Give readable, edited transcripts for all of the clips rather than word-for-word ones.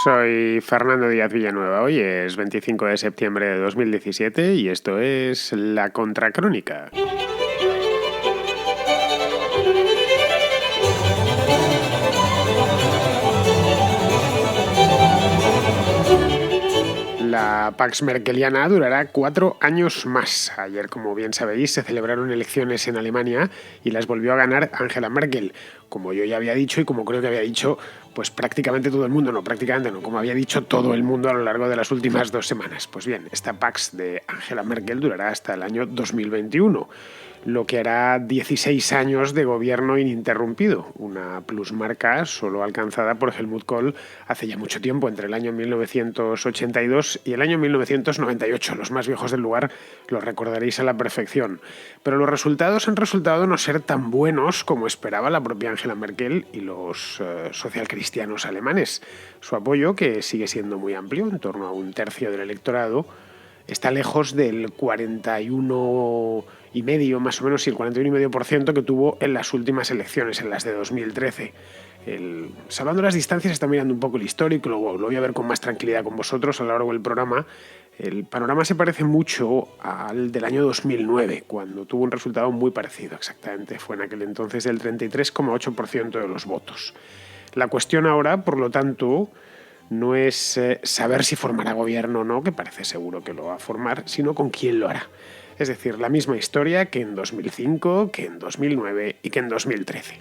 Soy Fernando Díaz Villanueva. Hoy es 25 de septiembre de 2017 y esto es La Contracrónica. La Pax Merkeliana durará 4 años más. Ayer, como bien sabéis, se celebraron elecciones en Alemania y las volvió a ganar Angela Merkel. Como yo ya había dicho y como creo que había dicho, pues prácticamente todo el mundo, como había dicho todo el mundo a lo largo de las últimas 2 semanas. Pues bien, esta Pax de Angela Merkel durará hasta el año 2021. Lo que hará 16 años de gobierno ininterrumpido, una plusmarca solo alcanzada por Helmut Kohl hace ya mucho tiempo, entre el año 1982 y el año 1998. Los más viejos del lugar lo recordaréis a la perfección. Pero los resultados han resultado no ser tan buenos como esperaba la propia Angela Merkel y los socialcristianos alemanes. Su apoyo, que sigue siendo muy amplio, en torno a un tercio del electorado, está lejos del 41,5%, más o menos, y el 41,5% que tuvo en las últimas elecciones, en las de 2013. Salvando las distancias, está mirando un poco el histórico, lo voy a ver con más tranquilidad con vosotros a lo largo del programa. El panorama se parece mucho al del año 2009, cuando tuvo un resultado muy parecido, exactamente. Fue en aquel entonces del 33,8% de los votos. La cuestión ahora, por lo tanto, no es saber si formará gobierno o no, que parece seguro que lo va a formar, sino con quién lo hará. Es decir, la misma historia que en 2005, que en 2009 y que en 2013.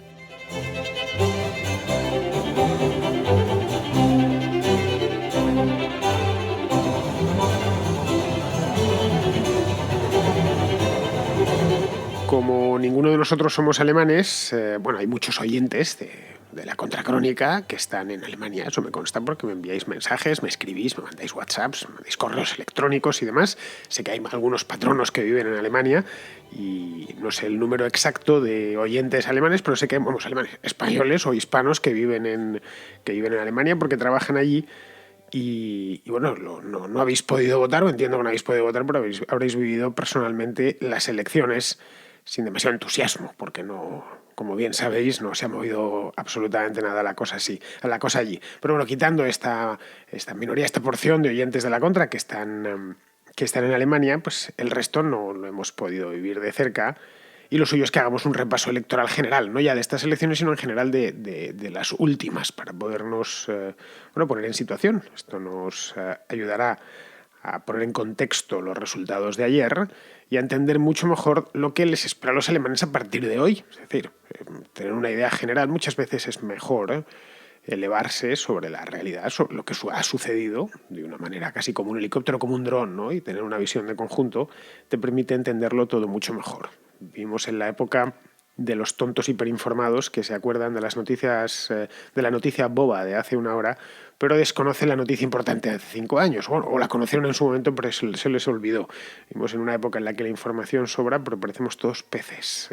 Como ninguno de nosotros somos alemanes, hay muchos oyentes de la Contracrónica que están en Alemania. Eso me consta porque me enviáis mensajes, me escribís, me mandáis WhatsApps, me mandáis correos electrónicos y demás. Sé que hay algunos patronos que viven en Alemania y no sé el número exacto de oyentes alemanes, pero sé que hay alemanes, españoles o hispanos que viven en Alemania porque trabajan allí. Y bueno, no habéis podido votar, o entiendo que no habéis podido votar, pero habréis vivido personalmente las elecciones sin demasiado entusiasmo, porque no, como bien sabéis, no se ha movido absolutamente nada la cosa allí. Pero bueno, quitando esta minoría, esta porción de oyentes de la contra que están en Alemania, pues el resto no lo hemos podido vivir de cerca. Y lo suyo es que hagamos un repaso electoral general, no ya de estas elecciones, sino en general de las últimas, para podernos poner en situación. Esto nos ayudará a poner en contexto los resultados de ayer y a entender mucho mejor lo que les espera a los alemanes a partir de hoy. Es decir, tener una idea general muchas veces es mejor elevarse sobre la realidad, sobre lo que ha sucedido de una manera casi como un helicóptero, como un dron, ¿no? Y tener una visión de conjunto te permite entenderlo todo mucho mejor. Vivimos en la época de los tontos hiperinformados que se acuerdan de las noticias, de la noticia boba de hace una hora, pero desconocen la noticia importante de hace 5 años, o la conocieron en su momento, pero se les olvidó. Vivimos en una época en la que la información sobra, pero parecemos todos peces.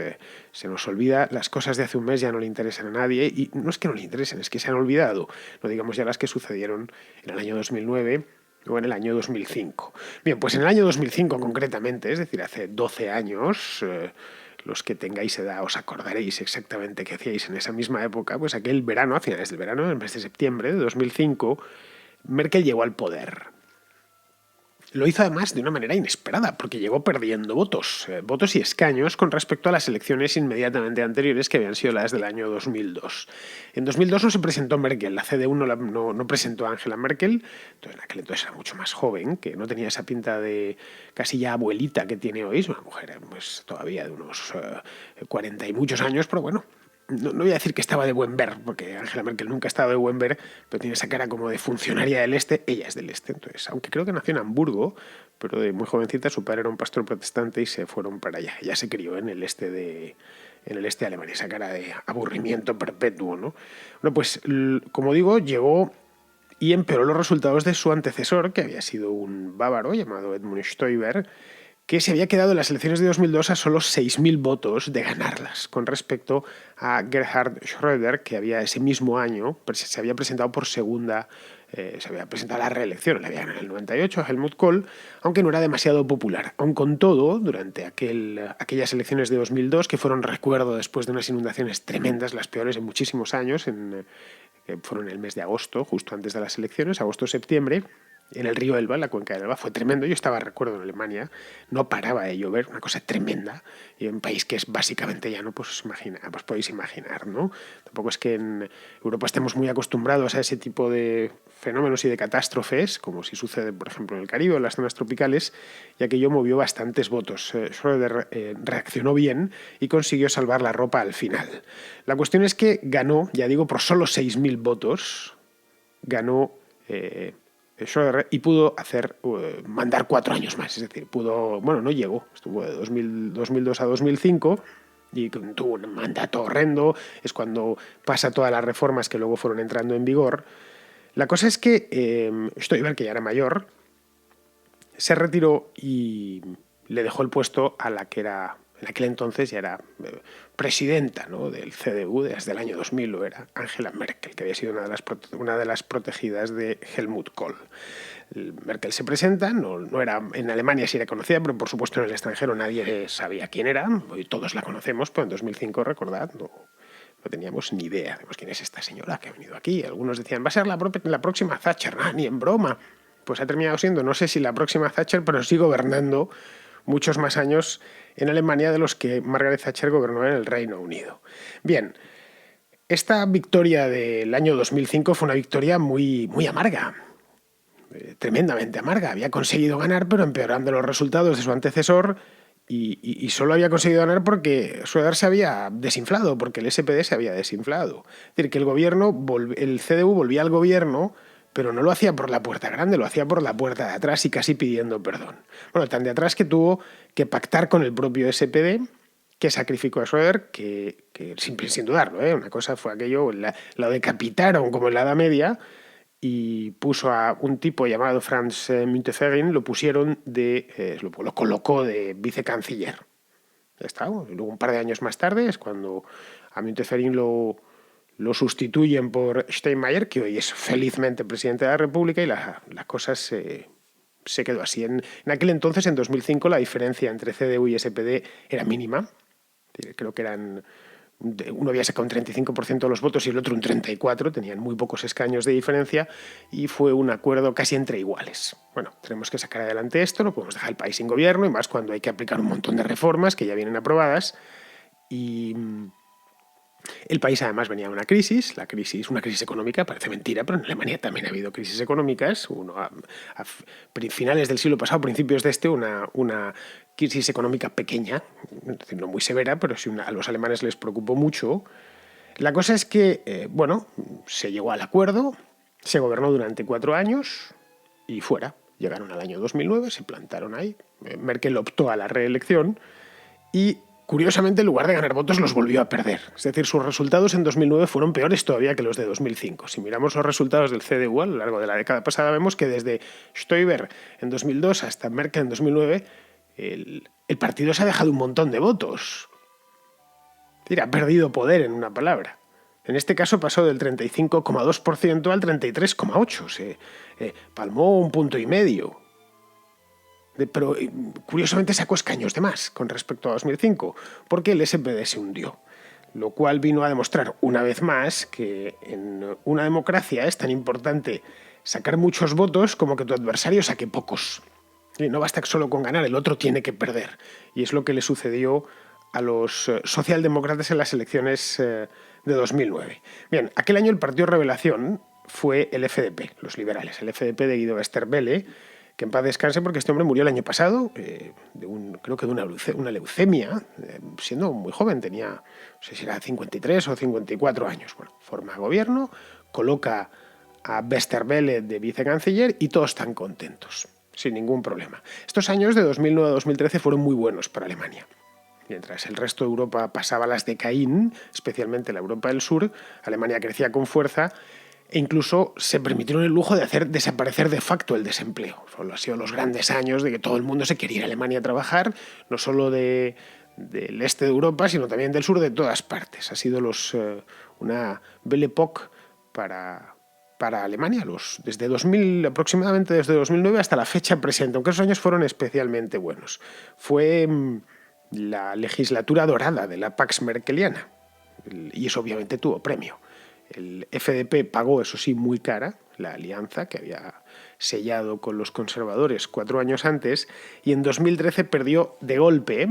Se nos olvida, las cosas de hace un mes ya no le interesan a nadie, y no es que no le interesen, es que se han olvidado. No digamos ya las que sucedieron en el año 2009 o en el año 2005. Bien, pues en el año 2005 concretamente, es decir, hace 12 años, los que tengáis edad os acordaréis exactamente qué hacíais en esa misma época, pues aquel verano, a finales del verano, en el mes de septiembre de 2005, Merkel llegó al poder. Lo hizo además de una manera inesperada, porque llegó perdiendo votos y escaños con respecto a las elecciones inmediatamente anteriores, que habían sido las del año 2002. En 2002 no se presentó Merkel, la CDU no presentó a Angela Merkel, entonces en aquel entonces era mucho más joven, que no tenía esa pinta de casi ya abuelita que tiene hoy, es una mujer pues todavía de unos 40 y muchos años, pero bueno. No voy a decir que estaba de buen ver, porque Angela Merkel nunca ha estado de buen ver, pero tiene esa cara como de funcionaria del Este. Ella es del Este, entonces, aunque creo que nació en Hamburgo, pero de muy jovencita su padre era un pastor protestante y se fueron para allá. Ella se crió en el este de Alemania, esa cara de aburrimiento perpetuo, ¿no? Bueno, pues como digo, llegó y empeoró los resultados de su antecesor, que había sido un bávaro llamado Edmund Stoiber, que se había quedado en las elecciones de 2002 a solo 6.000 votos de ganarlas, con respecto a Gerhard Schröder, que ese mismo año se había presentado por segunda, se había presentado a la reelección, le había ganado en el 98 a Helmut Kohl, aunque no era demasiado popular. Aun con todo, durante aquellas elecciones de 2002, que fueron, recuerdo, después de unas inundaciones tremendas, las peores en muchísimos años, que fueron el mes de agosto, justo antes de las elecciones, agosto-septiembre, en el río Elba, en la cuenca del Elba, fue tremendo. Yo estaba, recuerdo, en Alemania, no paraba de llover, una cosa tremenda, y en un país que es básicamente llano, pues podéis imaginar, ¿no? Tampoco es que en Europa estemos muy acostumbrados a ese tipo de fenómenos y de catástrofes, como si sucede, por ejemplo, en el Caribe o en las zonas tropicales, y aquello movió bastantes votos. Schröder reaccionó bien y consiguió salvar la ropa al final. La cuestión es que ganó, ya digo, por solo 6.000 votos, ganó Schröder y pudo mandar 4 años más. Es decir, no llegó, estuvo de 2002 a 2005 y tuvo un mandato horrendo. Es cuando pasa todas las reformas que luego fueron entrando en vigor. La cosa es que Stoiber, que ya era mayor, se retiró y le dejó el puesto a la que era, en aquel entonces ya era presidenta, ¿no?, del CDU desde el año 2000, lo era Angela Merkel, que había sido una de las protegidas de Helmut Kohl. Merkel se presenta, no era en Alemania sí era conocida, pero por supuesto en el extranjero nadie sabía quién era, hoy todos la conocemos, pero en 2005, recordad, no teníamos ni idea de quién es esta señora que ha venido aquí. Algunos decían, va a ser la próxima Thatcher, ni en broma. Pues ha terminado siendo, no sé si la próxima Thatcher, pero sí gobernando muchos más años en Alemania de los que Margaret Thatcher gobernó en el Reino Unido. Bien, esta victoria del año 2005 fue una victoria muy, muy amarga, tremendamente amarga. Había conseguido ganar, pero empeorando los resultados de su antecesor, y solo había conseguido ganar porque Schröder se había desinflado, porque el SPD se había desinflado. Es decir, que el CDU volvía al gobierno, pero no lo hacía por la puerta grande, lo hacía por la puerta de atrás y casi pidiendo perdón. Bueno, tan de atrás que tuvo que pactar con el propio SPD, que sacrificó a Schröder, que sin dudarlo, una cosa fue aquello, lo decapitaron como en la Edad Media, y puso a un tipo llamado Franz Müntefering, lo colocó de vicecanciller. Ya está. Y luego, un par de años más tarde, es cuando a Müntefering lo sustituyen por Steinmeier, que hoy es felizmente presidente de la República, y la cosa se quedó así. En aquel entonces, en 2005, la diferencia entre CDU y SPD era mínima. Creo que uno había sacado un 35% de los votos y el otro un 34%, tenían muy pocos escaños de diferencia y fue un acuerdo casi entre iguales. Bueno, tenemos que sacar adelante esto, no podemos dejar el país sin gobierno, y más cuando hay que aplicar un montón de reformas que ya vienen aprobadas. Y el país además venía de una crisis económica, parece mentira, pero en Alemania también ha habido crisis económicas. A finales del siglo pasado, principios de una crisis económica pequeña, no muy severa, pero sí a los alemanes les preocupó mucho. La cosa es que, se llegó al acuerdo, se gobernó durante 4 años y fuera. Llegaron al año 2009, se plantaron ahí. Merkel optó a la reelección y, curiosamente, en lugar de ganar votos, los volvió a perder. Es decir, sus resultados en 2009 fueron peores todavía que los de 2005. Si miramos los resultados del CDU a lo largo de la década pasada, vemos que desde Stoiber en 2002 hasta Merkel en 2009, el partido se ha dejado un montón de votos. Es decir, ha perdido poder, en una palabra. En este caso pasó del 35,2% al 33,8%. Se palmó 1,5 puntos. Pero curiosamente sacó escaños de más con respecto a 2005, porque el SPD se hundió, lo cual vino a demostrar una vez más que en una democracia es tan importante sacar muchos votos como que tu adversario saque pocos. Y no basta solo con ganar, el otro tiene que perder. Y es lo que le sucedió a los socialdemócratas en las elecciones de 2009. Bien, aquel año el partido revelación fue el FDP, los liberales, el FDP de Guido Westerwelle, que en paz descanse porque este hombre murió el año pasado, creo que de una leucemia, siendo muy joven, tenía, no sé si era 53 o 54 años. Bueno, forma gobierno, coloca a Westerwelle de vicecanciller y todos están contentos, sin ningún problema. Estos años de 2009 a 2013 fueron muy buenos para Alemania. Mientras el resto de Europa pasaba las de Caín, especialmente la Europa del Sur, Alemania crecía con fuerza. E incluso se permitieron el lujo de hacer desaparecer de facto el desempleo. Han sido los grandes años de que todo el mundo se quería ir a Alemania a trabajar, no solo del este de Europa, sino también del sur, de todas partes. Ha sido una belle époque para Alemania, desde 2000, aproximadamente desde 2009 hasta la fecha presente, aunque esos años fueron especialmente buenos. Fue la legislatura dorada de la Pax Merkeliana, y eso obviamente tuvo premio. El FDP pagó, eso sí, muy cara, la alianza que había sellado con los conservadores 4 años antes, y en 2013 perdió de golpe,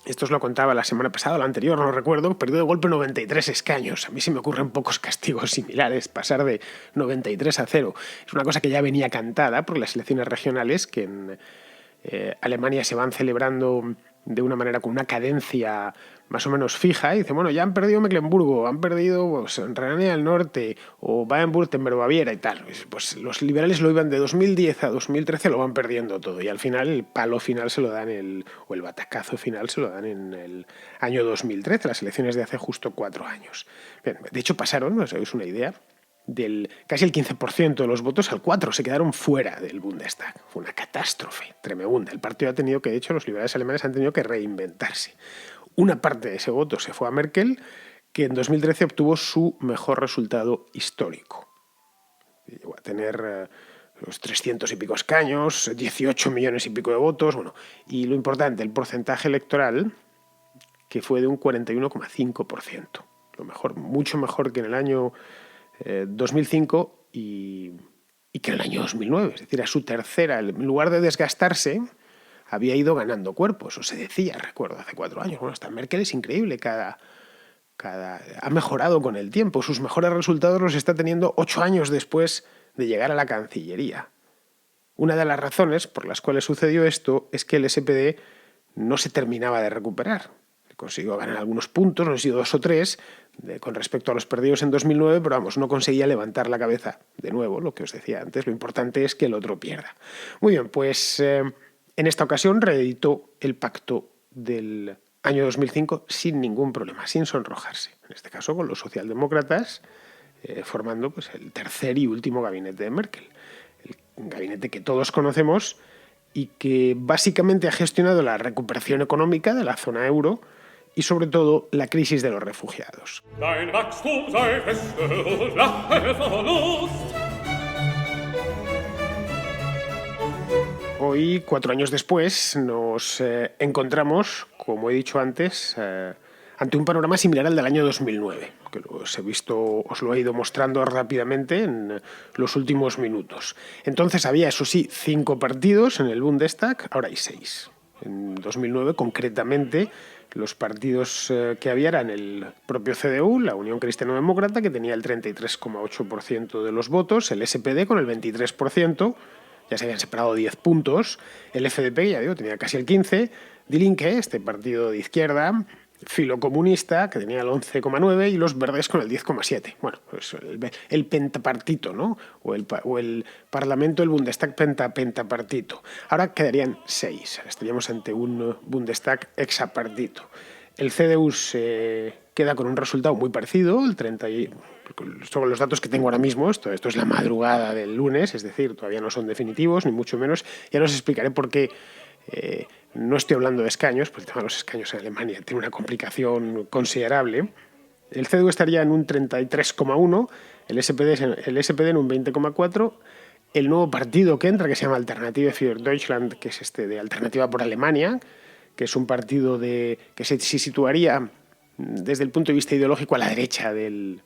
esto os lo contaba la semana pasada, la anterior, no recuerdo, perdió de golpe 93 escaños. A mí se me ocurren pocos castigos similares, pasar de 93 a 0. Es una cosa que ya venía cantada por las elecciones regionales, que en Alemania se van celebrando de una manera con una cadencia más o menos fija, y dice, bueno, ya han perdido Mecklemburgo, han perdido pues, Renania del Norte o Baden-Württemberg, Baviera y tal. Pues los liberales lo iban de 2010 a 2013, lo van perdiendo todo, y al final el palo final se lo dan, o el batacazo final se lo dan en el año 2013, las elecciones de hace justo 4 años. Bien, de hecho pasaron, ¿os dais una idea? Del casi el 15% de los votos al 4%, se quedaron fuera del Bundestag. Fue una catástrofe tremenda. El partido ha tenido que, de hecho, los liberales alemanes han tenido que reinventarse. Una parte de ese voto se fue a Merkel, que en 2013 obtuvo su mejor resultado histórico. Llegó a tener los 300 y pico escaños, 18 millones y pico de votos, bueno, y lo importante, el porcentaje electoral, que fue de un 41,5%. Lo mejor, mucho mejor que en el año 2005 y que en el año 2009, es decir, a su tercera, en lugar de desgastarse, había ido ganando cuerpo, eso se decía, recuerdo, hace 4 años. Bueno, hasta Merkel es increíble, ha mejorado con el tiempo, sus mejores resultados los está teniendo 8 años después de llegar a la Cancillería. Una de las razones por las cuales sucedió esto es que el SPD no se terminaba de recuperar. Consiguió ganar algunos puntos, no sé si 2 o 3, con respecto a los perdidos en 2009, pero vamos, no conseguía levantar la cabeza. De nuevo, lo que os decía antes, lo importante es que el otro pierda. Muy bien, pues en esta ocasión reeditó el pacto del año 2005 sin ningún problema, sin sonrojarse. En este caso con los socialdemócratas, formando pues, el tercer y último gabinete de Merkel. El gabinete que todos conocemos y que básicamente ha gestionado la recuperación económica de la zona euro y sobre todo la crisis de los refugiados. Hoy, 4 años después, nos encontramos, como he dicho antes, ante un panorama similar al del año 2009, que os lo he ido mostrando rápidamente en los últimos minutos. Entonces había, eso sí, 5 partidos en el Bundestag, ahora hay 6. En 2009, concretamente, los partidos que había eran el propio CDU, la Unión Cristiano-Demócrata, que tenía el 33,8% de los votos, el SPD con el 23%, ya se habían separado 10 puntos, el FDP, ya digo, tenía casi el 15%, Die Linke, este partido de izquierda, filocomunista, que tenía el 11,9%, y los verdes con el 10,7%. Bueno, pues el pentapartito, ¿no? O el Parlamento, el Bundestag pentapartito. Ahora quedarían 6. Estaríamos ante un Bundestag hexapartito. El CDU se queda con un resultado muy parecido, el 30 son los datos que tengo ahora mismo, esto es la madrugada del lunes, es decir, todavía no son definitivos, ni mucho menos. Ya os explicaré por qué no estoy hablando de escaños, porque el tema de los escaños en Alemania tiene una complicación considerable. El CDU estaría en un 33,1%, el SPD en un 20,4%, el nuevo partido que entra, que se llama Alternative für Deutschland, que es de Alternativa por Alemania, que es un partido que se situaría desde el punto de vista ideológico a la derecha de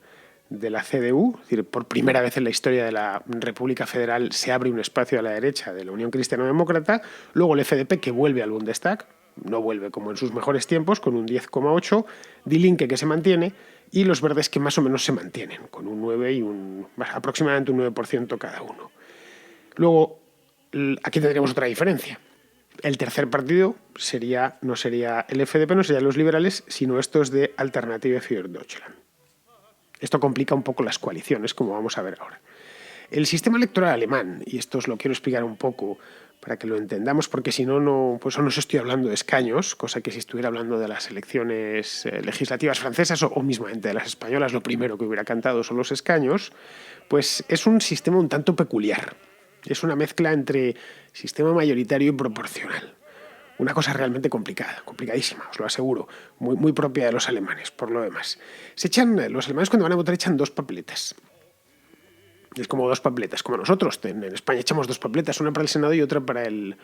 la CDU, es decir, por primera vez en la historia de la República Federal se abre un espacio a la derecha de la Unión Cristiano-Demócrata, luego el FDP que vuelve al Bundestag, no vuelve como en sus mejores tiempos, con un 10,8%, Die Linke que se mantiene, y los verdes que más o menos se mantienen, con un 9% y aproximadamente un 9% cada uno. Luego, aquí tendríamos otra diferencia. El tercer partido no sería el FDP, no serían los liberales, sino estos de Alternative für Deutschland. Esto complica un poco las coaliciones, como vamos a ver ahora. El sistema electoral alemán, y esto os lo quiero explicar un poco para que lo entendamos, porque si no, pues no os estoy hablando de escaños, cosa que si estuviera hablando de las elecciones legislativas francesas o mismamente de las españolas, lo primero que hubiera cantado son los escaños, pues es un sistema un tanto peculiar. Es una mezcla entre sistema mayoritario y proporcional. Una cosa realmente complicada, complicadísima, os lo aseguro, muy, muy propia de los alemanes, por lo demás. Los alemanes cuando van a votar echan 2 papeletas. Es como 2 papeletas, como nosotros. En España echamos 2 papeletas, una para el Senado y otra para el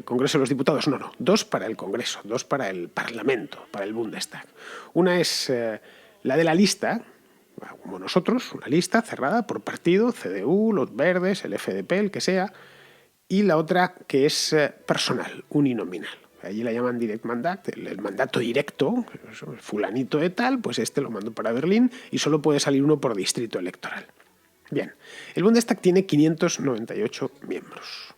Congreso de los Diputados. No, 2 para el Congreso, 2 para el Parlamento, para el Bundestag. Una es la de la lista, como nosotros, una lista cerrada por partido, CDU, los verdes, el FDP, el que sea, y la otra que es personal, uninominal. Allí la llaman direct mandate, el mandato directo, el fulanito de tal, pues este lo mando para Berlín y solo puede salir uno por distrito electoral. Bien, el Bundestag tiene 598 miembros.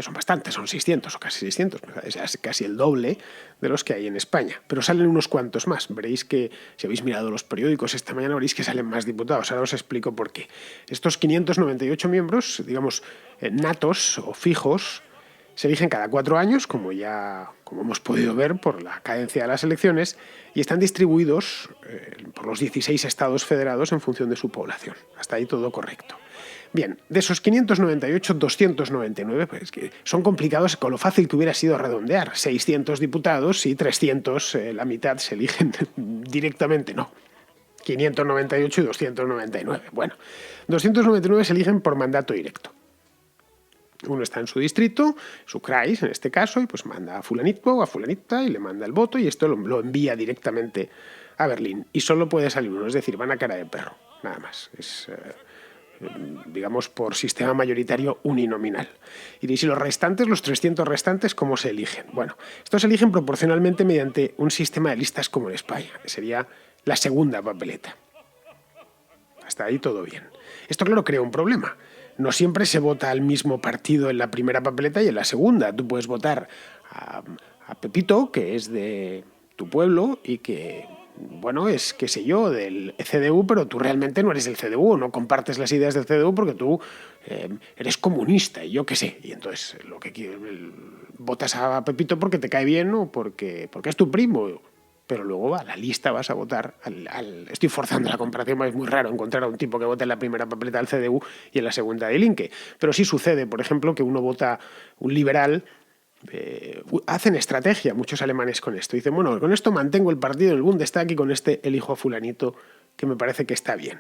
Son bastantes, son 600 o casi 600, es casi el doble de los que hay en España. Pero salen unos cuantos más. Veréis que, si habéis mirado los periódicos esta mañana, veréis que salen más diputados. Ahora os explico por qué. Estos 598 miembros, digamos, natos o fijos, se eligen cada 4 años, como hemos podido ver por la cadencia de las elecciones, y están distribuidos por los 16 estados federados en función de su población. Hasta ahí todo correcto. Bien, de esos 598, 299, pues que son complicados con lo fácil que hubiera sido redondear. 600 diputados y 300, la mitad, se eligen directamente, no. 598 y 299. Bueno, 299 se eligen por mandato directo. Uno está en su distrito, su Kreis en este caso, y pues manda a fulanito o a fulanita y le manda el voto y esto lo envía directamente a Berlín. Y solo puede salir uno, es decir, van a cara de perro, nada más. Es, digamos, por sistema mayoritario uninominal. Y si los restantes, los 300 restantes, ¿cómo se eligen? Bueno, estos se eligen proporcionalmente mediante un sistema de listas como en España, que sería la segunda papeleta. Hasta ahí todo bien. Esto, claro, crea un problema. No siempre se vota al mismo partido en la primera papeleta y en la segunda. Tú puedes votar a Pepito, que es de tu pueblo y que, bueno, es, qué sé yo, del CDU, pero tú realmente no eres del CDU, no compartes las ideas del CDU porque tú eres comunista y yo qué sé. Y entonces votas a Pepito porque te cae bien o porque es tu primo. Pero luego a la lista vas a votar estoy forzando la comparación, es muy raro encontrar a un tipo que vote en la primera papeleta del CDU y en la segunda del Linke. Pero sí sucede, por ejemplo, que uno vota un liberal. Hacen estrategia muchos alemanes con esto. Dicen, bueno, con esto mantengo el partido del Bundestag y con este elijo a fulanito que me parece que está bien.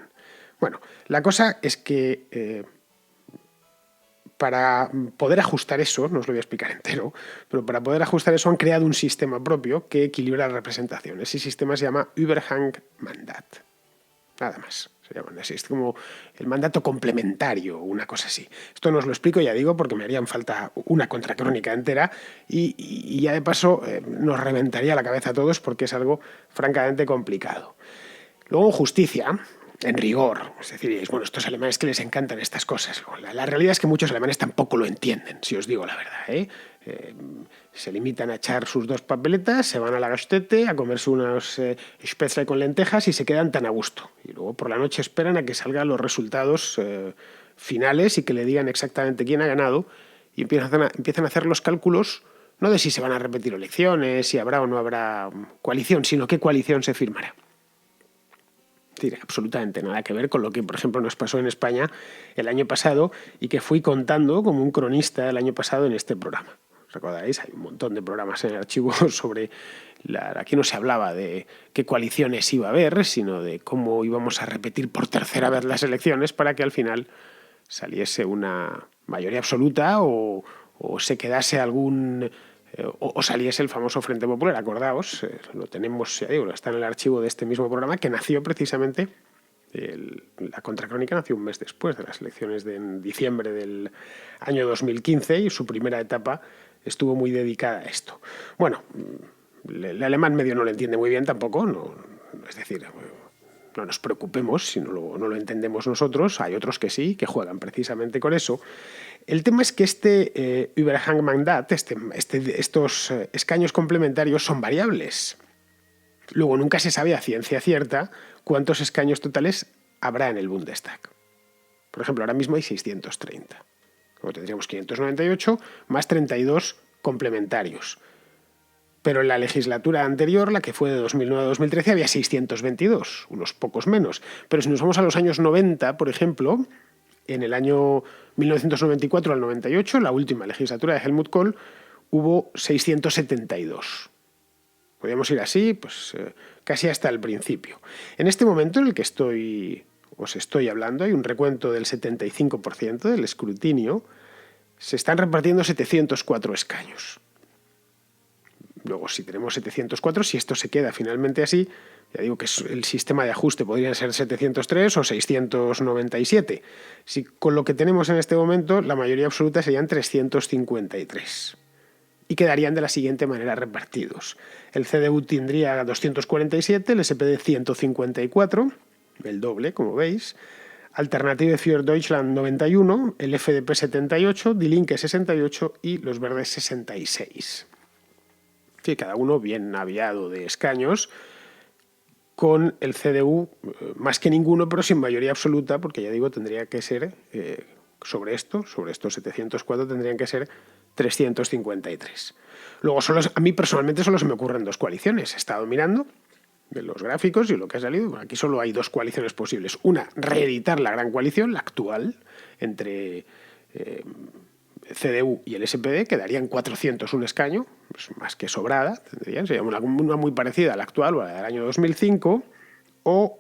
Bueno, la cosa es que para poder ajustar eso, no os lo voy a explicar entero, pero para poder ajustar eso han creado un sistema propio que equilibra la representación. Ese sistema se llama Überhangmandat. Nada más. Se llaman así. Es como el mandato complementario, una cosa así. Esto no os lo explico, ya digo, porque me harían falta una contracrónica entera y ya de paso nos reventaría la cabeza a todos porque es algo francamente complicado. Luego, en justicia, en rigor, es decir, bueno, estos alemanes que les encantan estas cosas. La realidad es que muchos alemanes tampoco lo entienden, si os digo la verdad. Se limitan a echar sus 2 papeletas, se van a la Gastete a comerse unos Spätzle con lentejas y se quedan tan a gusto. Y luego por la noche esperan a que salgan los resultados finales y que le digan exactamente quién ha ganado y empiezan a hacer los cálculos no de si se van a repetir elecciones, si habrá o no habrá coalición, sino qué coalición se firmará. Es decir, absolutamente nada que ver con lo que, por ejemplo, nos pasó en España el año pasado y que fui contando como un cronista el año pasado en este programa. ¿Recordaréis? Hay un montón de programas en el archivo sobre... Aquí no se hablaba de qué coaliciones iba a haber, sino de cómo íbamos a repetir por tercera vez las elecciones para que al final saliese una mayoría absoluta o se quedase algún... o saliese el famoso Frente Popular. Acordaos, lo tenemos, ya digo, está en el archivo de este mismo programa, que nació precisamente, la contracrónica nació un mes después de las elecciones de en diciembre del año 2015 y su primera etapa estuvo muy dedicada a esto. Bueno, el alemán medio no lo entiende muy bien tampoco, no, es decir, no nos preocupemos si no lo entendemos nosotros, hay otros que sí, que juegan precisamente con eso. El tema es que este Überhangmandat, estos escaños complementarios son variables. Luego nunca se sabe a ciencia cierta cuántos escaños totales habrá en el Bundestag. Por ejemplo, ahora mismo hay 630. Luego tendríamos 598 más 32 complementarios. Pero en la legislatura anterior, la que fue de 2009 a 2013, había 622, unos pocos menos. Pero si nos vamos a los años 90, por ejemplo, en el año 1994 al 98, la última legislatura de Helmut Kohl, hubo 672. Podríamos ir así, pues casi hasta el principio. En este momento en el que os estoy hablando, hay un recuento del 75% del escrutinio, se están repartiendo 704 escaños. Luego, si tenemos 704, si esto se queda finalmente así, Ya digo que el sistema de ajuste podrían ser 703 o 697. Si con lo que tenemos en este momento, la mayoría absoluta serían 353. Y quedarían de la siguiente manera repartidos. El CDU tendría 247, el SPD 154, el doble, como veis. Alternative für Deutschland 91, el FDP 78, Die Linke 68 y los Verdes 66. Sí, cada uno bien aviado de escaños, con el CDU más que ninguno, pero sin mayoría absoluta, porque ya digo, tendría que ser, sobre estos 704 tendrían que ser 353. Luego, a mí personalmente solo se me ocurren dos coaliciones. He estado mirando de los gráficos y lo que ha salido. Bueno, aquí solo hay dos coaliciones posibles. Una, reeditar la gran coalición, la actual, entre CDU y el SPD, que darían 401 escaños, pues más que sobrada, tendrían, sería una muy parecida a la actual o a la del año 2005, o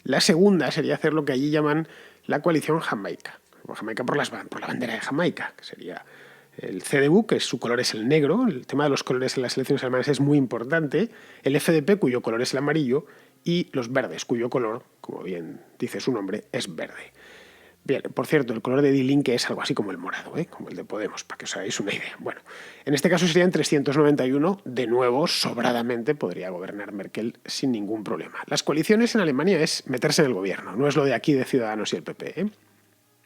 la segunda sería hacer lo que allí llaman la coalición Jamaica, o Jamaica por la bandera de Jamaica, que sería el CDU, que su color es el negro, el tema de los colores en las elecciones alemanas es muy importante, el FDP, cuyo color es el amarillo, y los verdes, cuyo color, como bien dice su nombre, es verde. Bien, por cierto, el color de Die Linke es algo así como el morado, como el de Podemos, para que os hagáis una idea. Bueno, en este caso serían 391, de nuevo, sobradamente podría gobernar Merkel sin ningún problema. Las coaliciones en Alemania es meterse en el gobierno, no es lo de aquí de Ciudadanos y el PP,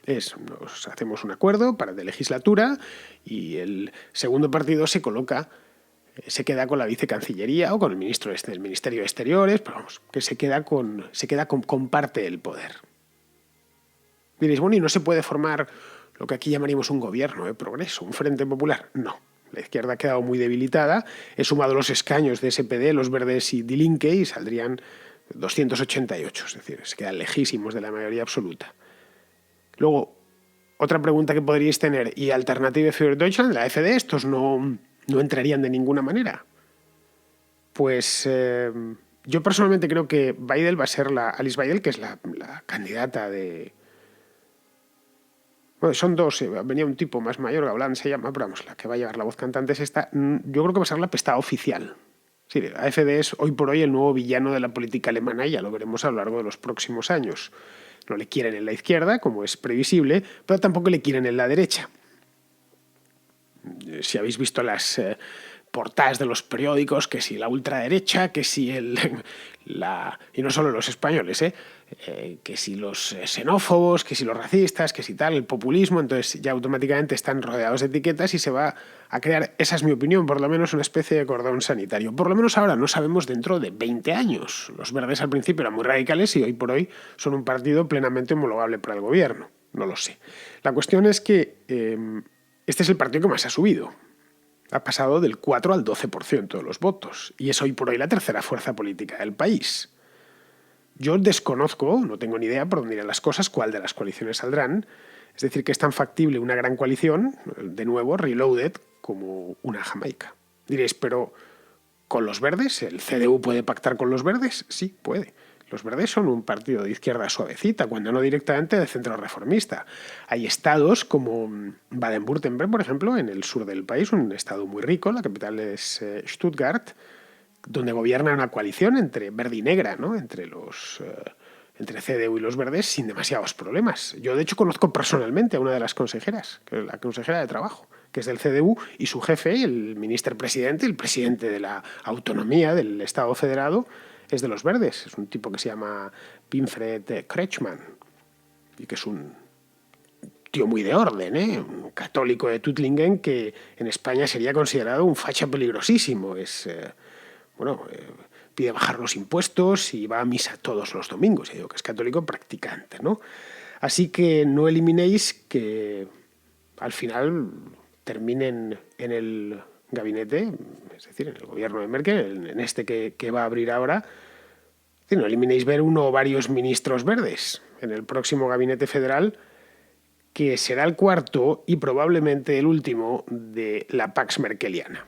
nos hacemos un acuerdo para de legislatura y el segundo partido se queda con la vicecancillería o con el ministro del Ministerio de Exteriores, pero vamos, que se queda con parte del poder. Diréis, bueno, ¿y no se puede formar lo que aquí llamaríamos un gobierno de progreso, un frente popular? No, la izquierda ha quedado muy debilitada, he sumado los escaños de SPD, los Verdes y Die Linke y saldrían 288, es decir, se quedan lejísimos de la mayoría absoluta. Luego, otra pregunta que podríais tener, ¿y Alternative für Deutschland, la AfD, estos no entrarían de ninguna manera? Pues yo personalmente creo que Weidel va a ser Alice Weidel, que es la candidata de... Bueno, son dos, venía un tipo más mayor, Gauland se llama, pero vamos, la que va a llevar la voz cantante es esta. Yo creo que va a ser la pestada oficial. Sí, la AfD es hoy por hoy el nuevo villano de la política alemana y ya lo veremos a lo largo de los próximos años. No le quieren en la izquierda, como es previsible, pero tampoco le quieren en la derecha. Si habéis visto las portadas de los periódicos, que si la ultraderecha, que si y no solo los españoles, que si los xenófobos, que si los racistas, que si tal, el populismo, entonces ya automáticamente están rodeados de etiquetas y se va a crear, esa es mi opinión, por lo menos una especie de cordón sanitario. Por lo menos ahora no sabemos dentro de 20 años. Los verdes al principio eran muy radicales y hoy por hoy son un partido plenamente homologable para el gobierno. No lo sé. La cuestión es que este es el partido que más ha subido. Ha pasado del 4 al 12% de los votos y es hoy por hoy la tercera fuerza política del país. Yo desconozco, no tengo ni idea por dónde irán las cosas, cuál de las coaliciones saldrán. Es decir, que es tan factible una gran coalición, de nuevo, reloaded, como una Jamaica. Diréis, pero ¿con los verdes? ¿El CDU puede pactar con los verdes? Sí, puede. Los verdes son un partido de izquierda suavecita, cuando no directamente de centro reformista. Hay estados como Baden-Württemberg, por ejemplo, en el sur del país, un estado muy rico, la capital es Stuttgart, donde gobierna una coalición entre verde y negra, ¿no? entre CDU y los verdes, sin demasiados problemas. Yo, de hecho, conozco personalmente a una de las consejeras, que es la consejera de Trabajo, que es del CDU, y su jefe, el ministro-presidente, el presidente de la autonomía del Estado federado, es de los verdes. Es un tipo que se llama Winfried Kretschmann y que es un tío muy de orden, un católico de Tuttlingen que en España sería considerado un facha peligrosísimo. Pide bajar los impuestos y va a misa todos los domingos. Ya digo que es católico practicante, ¿no? Así que no eliminéis que al final terminen en el gabinete, es decir, en el gobierno de Merkel, en este que va a abrir ahora. Es decir, no eliminéis ver uno o varios ministros verdes en el próximo gabinete federal, que será el cuarto y probablemente el último de la Pax Merkeliana.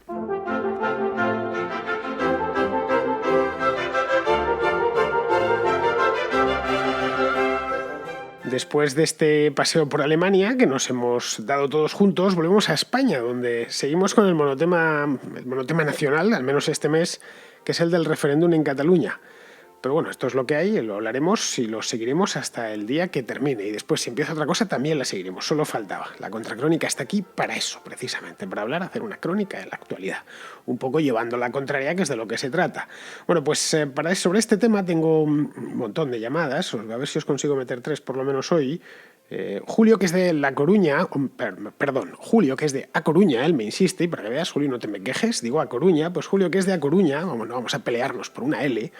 Después de este paseo por Alemania, que nos hemos dado todos juntos, volvemos a España, donde seguimos con el monotema nacional, al menos este mes, que es el del referéndum en Cataluña. Pero bueno, esto es lo que hay, lo hablaremos y lo seguiremos hasta el día que termine. Y después, si empieza otra cosa, también la seguiremos. Solo faltaba. La contracrónica está aquí para eso, precisamente, para hablar, hacer una crónica de la actualidad. Un poco llevando la contraria, que es de lo que se trata. Bueno, pues sobre este tema tengo un montón de llamadas. A ver si os consigo meter 3 por lo menos hoy. Julio, que es de La Coruña, Julio, que es de A Coruña, él me insiste, y para que veas, Julio, no te me quejes, digo A Coruña, pues Julio, que es de A Coruña, no vamos a pelearnos por una L.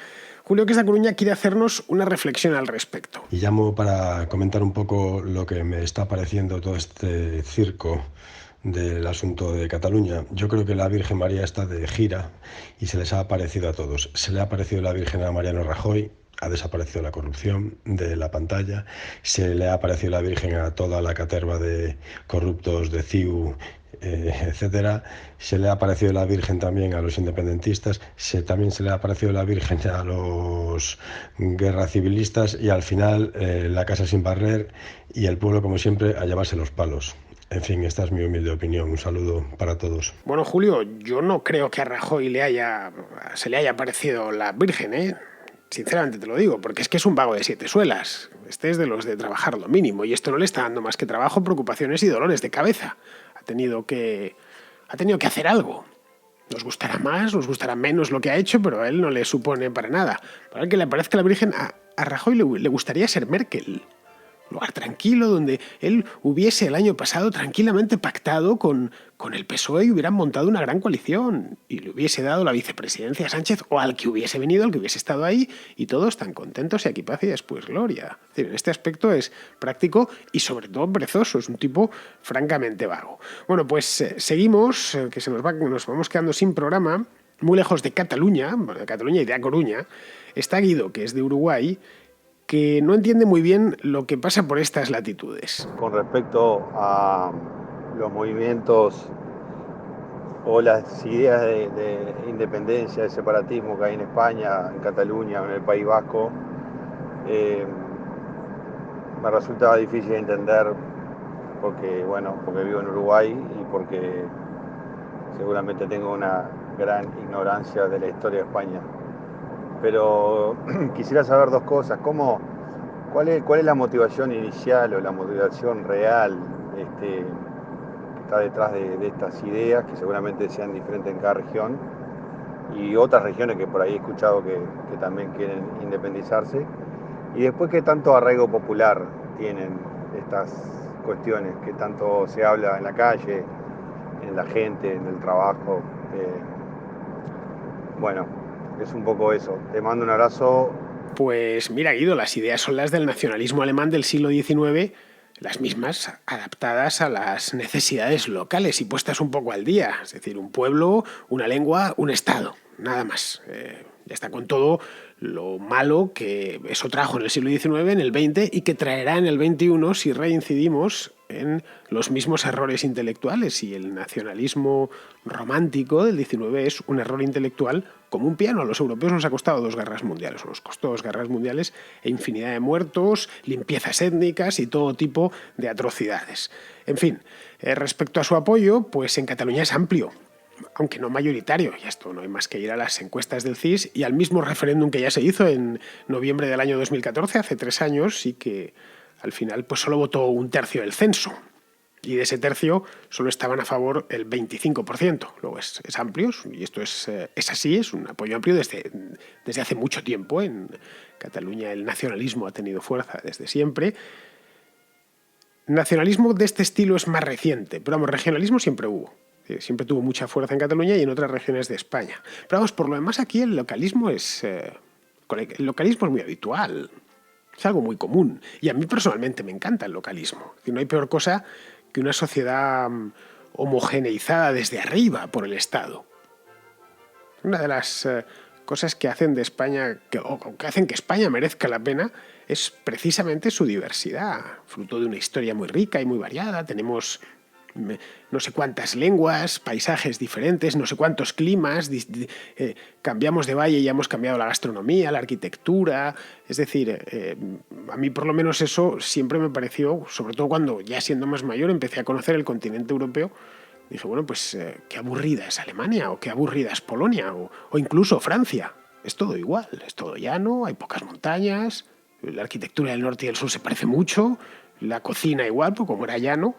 Julio, que es de A Coruña, quiere hacernos una reflexión al respecto. Y llamo para comentar un poco lo que me está pareciendo todo este circo del asunto de Cataluña. Yo creo que la Virgen María está de gira y se les ha aparecido a todos. Se le ha aparecido la Virgen a Mariano Rajoy, ha desaparecido la corrupción de la pantalla, se le ha aparecido la Virgen a toda la caterva de corruptos de CIU, etcétera. Se le ha aparecido la Virgen también a los independentistas, también se le ha aparecido la Virgen a los guerra civilistas y al final la casa sin barrer y el pueblo, como siempre, a llevarse los palos. En fin, esta es mi humilde opinión. Un saludo para todos. Bueno, Julio, yo no creo que a Rajoy se le haya aparecido la Virgen, ¿eh? Sinceramente te lo digo, porque es que es un vago de 7 suelas. Este es de los de trabajar lo mínimo y esto no le está dando más que trabajo, preocupaciones y dolores de cabeza. Ha tenido que hacer algo. Nos gustará más, nos gustará menos lo que ha hecho, pero a él no le supone para nada. Para que le aparezca la Virgen, a Rajoy le gustaría ser Merkel. Un lugar tranquilo donde él hubiese el año pasado tranquilamente pactado con el PSOE y hubieran montado una gran coalición y le hubiese dado la vicepresidencia a Sánchez o al que hubiese venido, al que hubiese estado ahí, y todos tan contentos y aquí paz y después gloria. Es decir, en este aspecto es práctico y sobre todo perezoso, es un tipo francamente vago. Bueno, pues seguimos, que nos vamos quedando sin programa. Muy lejos de Cataluña y de A Coruña, está Guido, que es de Uruguay, que no entiende muy bien lo que pasa por estas latitudes. Con respecto a los movimientos o las ideas de independencia, de separatismo que hay en España, en Cataluña, en el País Vasco, me resulta difícil de entender porque vivo en Uruguay y porque seguramente tengo una gran ignorancia de la historia de España. Pero quisiera saber 2 cosas. ¿Cuál es la motivación inicial o la motivación real que está detrás de estas ideas, que seguramente sean diferentes en cada región, y otras regiones que por ahí he escuchado que también quieren independizarse? Y después, ¿qué tanto arraigo popular tienen estas cuestiones? ¿Qué tanto se habla en la calle, en la gente, en el trabajo? Es un poco eso. Te mando un abrazo. Pues mira, Guido, las ideas son las del nacionalismo alemán del siglo XIX, las mismas, adaptadas a las necesidades locales y puestas un poco al día. Es decir, un pueblo, una lengua, un Estado, nada más. Ya está, con todo lo malo que eso trajo en el siglo XIX, en el XX, y que traerá en el XXI si reincidimos en los mismos errores intelectuales. Y el nacionalismo romántico del XIX es un error intelectual como un piano. A los europeos nos ha costado 2 guerras mundiales, nos costó 2 guerras mundiales e infinidad de muertos, limpiezas étnicas y todo tipo de atrocidades. En fin, respecto a su apoyo, pues en Cataluña es amplio, aunque no mayoritario, y esto no hay más que ir a las encuestas del CIS y al mismo referéndum que ya se hizo en noviembre del año 2014, hace 3 años, y que al final pues solo votó 1/3 del censo. Y de ese tercio solo estaban a favor el 25%. Luego es amplio, y esto es así, es un apoyo amplio desde hace mucho tiempo. En Cataluña el nacionalismo ha tenido fuerza desde siempre. Nacionalismo de este estilo es más reciente, pero vamos, regionalismo siempre hubo. Siempre tuvo mucha fuerza en Cataluña y en otras regiones de España. Pero vamos, por lo demás aquí el localismo es muy habitual. Es algo muy común. Y a mí personalmente me encanta el localismo. No hay peor cosa que una sociedad homogeneizada desde arriba por el Estado. Una de las cosas que hacen de España, que hacen que España merezca la pena, es precisamente su diversidad, fruto de una historia muy rica y muy variada. Tenemos no sé cuántas lenguas, paisajes diferentes, no sé cuántos climas, cambiamos de valle y ya hemos cambiado la gastronomía, la arquitectura. Es decir, a mí por lo menos eso siempre me pareció, sobre todo cuando ya siendo más mayor empecé a conocer el continente europeo. Dije, bueno, pues qué aburrida es Alemania, o qué aburrida es Polonia, o incluso Francia. es todo igual, es todo llano, hay pocas montañas, la arquitectura del norte y del sur se parece mucho, la cocina igual, pues como era llano,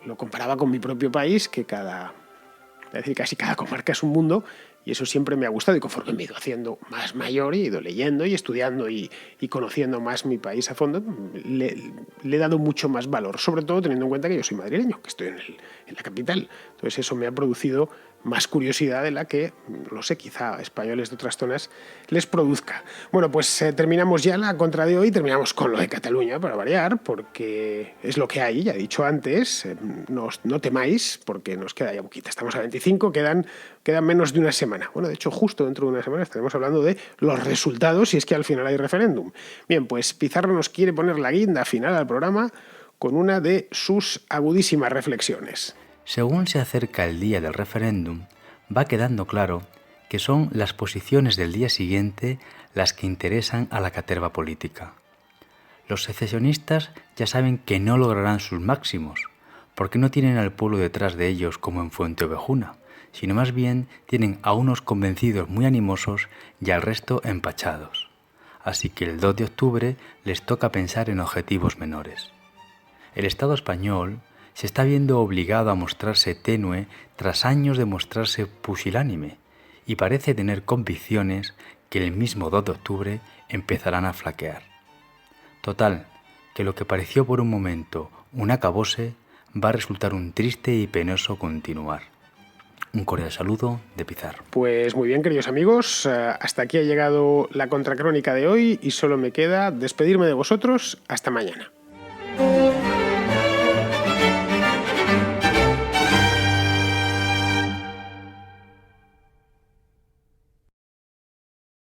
lo comparaba con mi propio país, que casi cada comarca es un mundo, y eso siempre me ha gustado, y conforme me he ido haciendo más mayor, y he ido leyendo y estudiando y conociendo más mi país a fondo, le he dado mucho más valor, sobre todo teniendo en cuenta que yo soy madrileño, que estoy en la capital. Entonces eso me ha producido más curiosidad de la que, no sé, quizá a españoles de otras zonas les produzca. Bueno, pues terminamos ya la contra de hoy, terminamos con lo de Cataluña, para variar, porque es lo que hay, ya he dicho antes, no temáis, porque nos queda ya poquita, estamos a 25, quedan menos de una semana. Bueno, de hecho, justo dentro de una semana estaremos hablando de los resultados, si es que al final hay referéndum. Bien, pues Pizarro nos quiere poner la guinda final al programa con una de sus agudísimas reflexiones. Según se acerca el día del referéndum, va quedando claro que son las posiciones del día siguiente las que interesan a la caterva política. Los secesionistas ya saben que no lograrán sus máximos, porque no tienen al pueblo detrás de ellos como en Fuenteovejuna, sino más bien tienen a unos convencidos muy animosos y al resto empachados. Así que el 2 de octubre les toca pensar en objetivos menores. El Estado español se está viendo obligado a mostrarse tenue tras años de mostrarse pusilánime y parece tener convicciones que el mismo 2 de octubre empezarán a flaquear. Total, que lo que pareció por un momento un acabose va a resultar un triste y penoso continuar. Un cordial saludo de Pizarro. Pues muy bien, queridos amigos, hasta aquí ha llegado la contracrónica de hoy y solo me queda despedirme de vosotros hasta mañana.